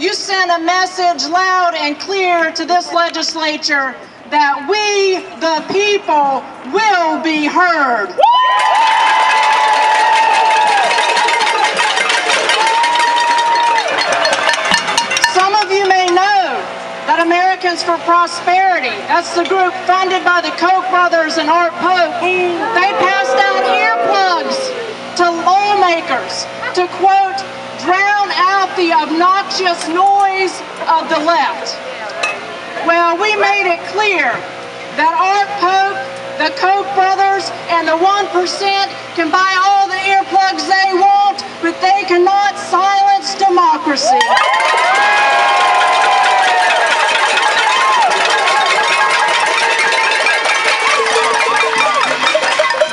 you sent a message loud and clear to this legislature that we, the people, will be heard. Some of you may know that Americans for Prosperity, that's the group funded by the Koch brothers and Art Pope, they passed out earplugs to lawmakers to, quote, drown out the obnoxious noise of the left. Well, we made it clear that Art Pope, the Koch brothers, and the 1% can buy all the earplugs they want, but they cannot silence democracy.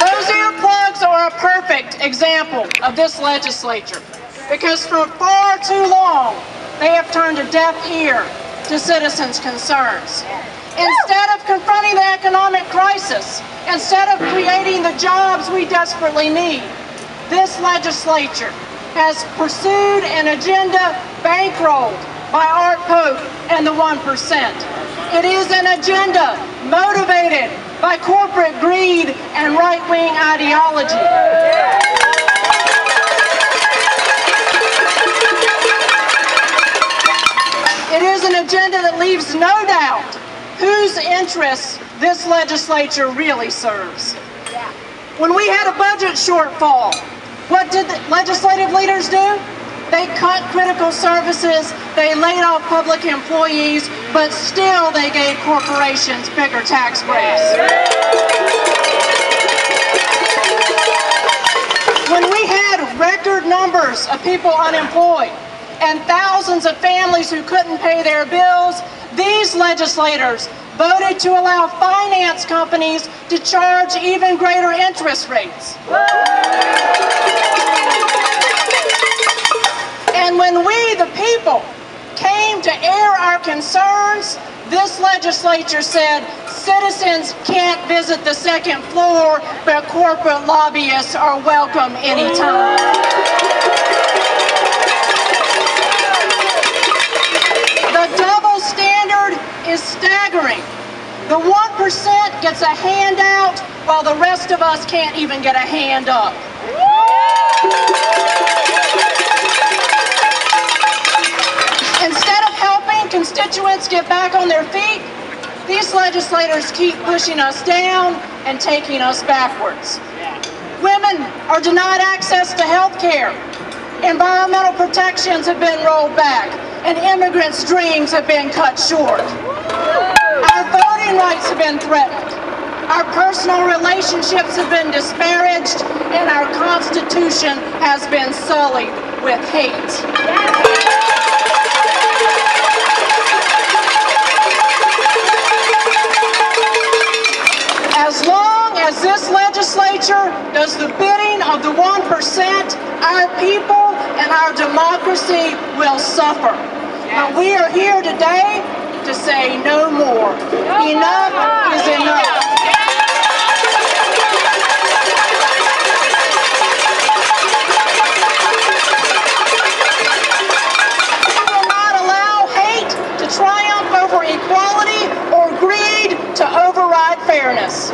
Those earplugs are a perfect example of this legislature, because for far too long, they have turned a deaf ear to citizens' concerns. Instead of confronting the economic crisis, instead of creating the jobs we desperately need, this legislature has pursued an agenda bankrolled by Art Pope and the 1%. It is an agenda motivated by corporate greed and right-wing ideology. It is an agenda that leaves no doubt whose interests this legislature really serves. When we had a budget shortfall, what did the legislative leaders do? They cut critical services, they laid off public employees, but still they gave corporations bigger tax breaks. When we had record numbers of people unemployed, and thousands of families who couldn't pay their bills, these legislators voted to allow finance companies to charge even greater interest rates. And when we, the people, came to air our concerns, this legislature said citizens can't visit the second floor, but corporate lobbyists are welcome anytime. The double standard is staggering. The 1% gets a handout while the rest of us can't even get a hand up. Instead of helping constituents get back on their feet, these legislators keep pushing us down and taking us backwards. Women are denied access to health care. Environmental protections have been rolled back, and immigrants' dreams have been cut short. Our voting rights have been threatened. Our personal relationships have been disparaged, and our Constitution has been sullied with hate. As long as this legislature does the bidding of the 1%, our people and our democracy will suffer. But we are here today to say no more. Enough is enough. We will not allow hate to triumph over equality or greed to override fairness.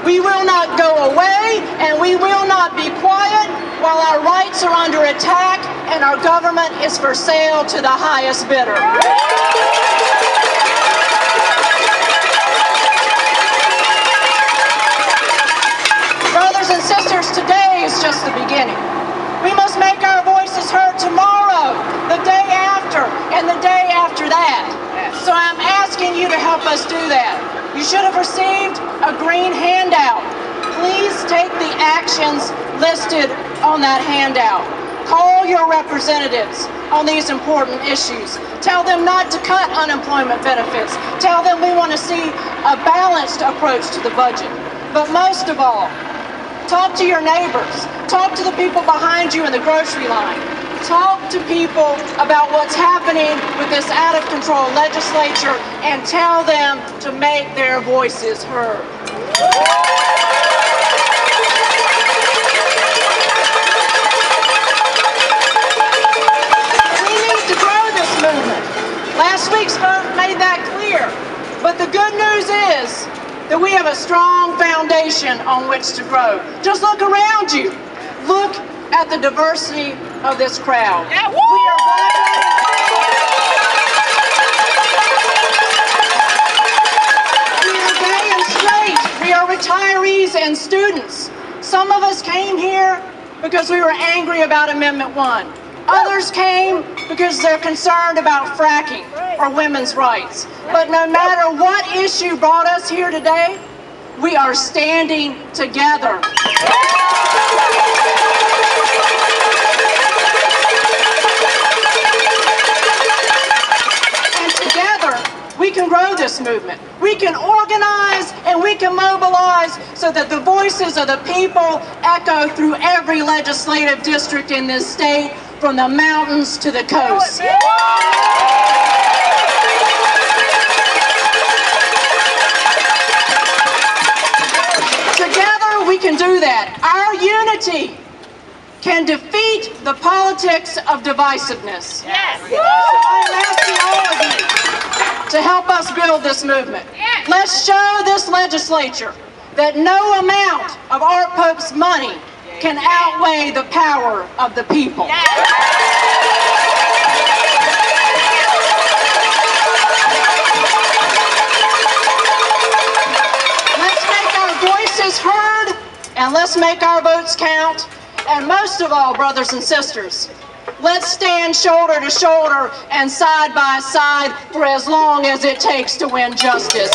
We will not go away, and we will not be quiet while our rights are under attack and our government is for sale to the highest bidder. Brothers and sisters, today is just the beginning. We must make our voices heard tomorrow, the day after, and the day after that. So I'm asking you to help us do that. You should have received a green handout. Please take the actions listed on that handout. Call your representatives on these important issues. Tell them not to cut unemployment benefits. Tell them we want to see a balanced approach to the budget. But most of all, talk to your neighbors. Talk to the people behind you in the grocery line. Talk to people about what's happening with this out-of-control legislature and tell them to make their voices heard. that we have a strong foundation on which to grow. Just look around you. Look at the diversity of this crowd. Yeah, we are black, we are gay and straight. We are retirees and students. Some of us came here because we were angry about Amendment 1. Others came because they're concerned about fracking or women's rights. But no matter what issue brought us here today, we are standing together. And together, we can grow this movement. We can organize and we can mobilize so that the voices of the people echo through every legislative district in this state, from the mountains to the coast. Together we can do that. Our unity can defeat the politics of divisiveness. Yes. So I'm asking all of you to help us build this movement. Let's show this legislature that no amount of Art Pope's money can outweigh the power of the people. Let's make our voices heard, and let's make our votes count. And most of all, brothers and sisters, let's stand shoulder to shoulder and side by side for as long as it takes to win justice.